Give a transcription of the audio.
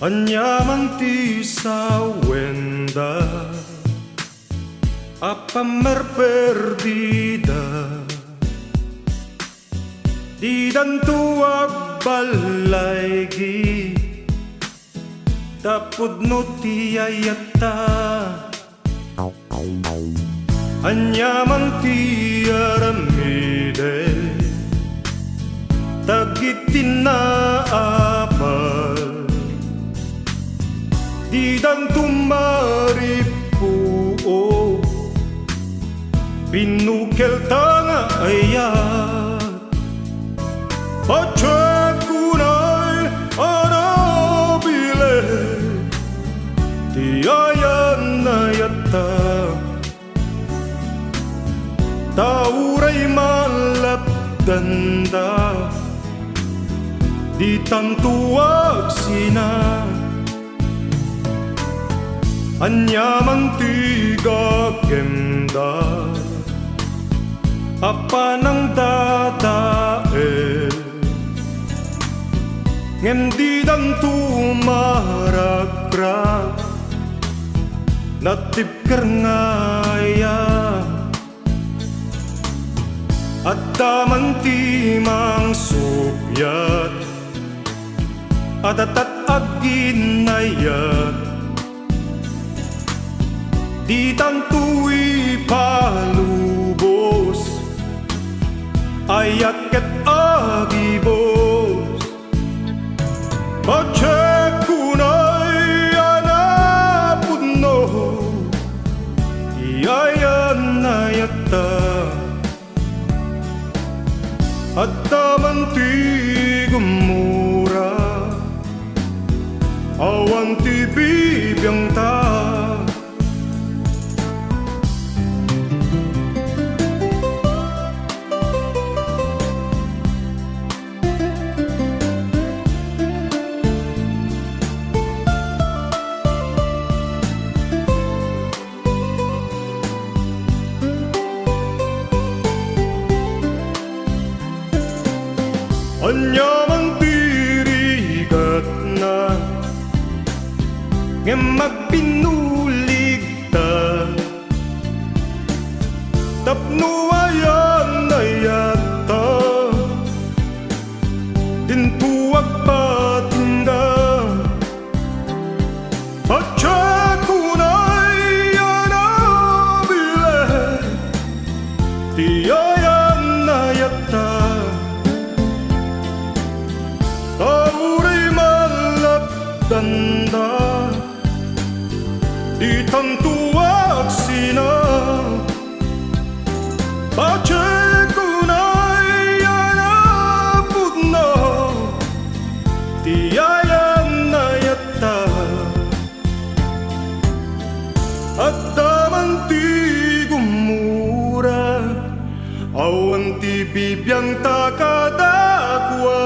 Anyaman ti sa wenda Apamar perdida Di dantuag balaygi Tapod no ti ayata Anyaman ti aramide Tagitin na apal Di dan tumaripuo Pinukel tanga ayat Pacek kunay anabile Di ayan ayata Tauray malapdanda Di tantuag sina Anyaman ti gagenda Apa nang dadae Ngem di dan tumaragrak Natip kerngaya At daman ti mang supyat Adatat aginayat Di tantui palubos Ayat ket agibos Pacek kunay anapudno Iyayan ayata At taman ti gumura Awan ti bibiyang ta Anyaman tirigat na Ngem magpinuligta Tapno ayan ayata Tintuag patinda Pacek kunay anabile Ti ayan ayata Tauray malapdanda Di tantuag sina Pacek kunay anapudno Ti ayan ayata At daman ti gumura Awan ti bibiyang takadakwa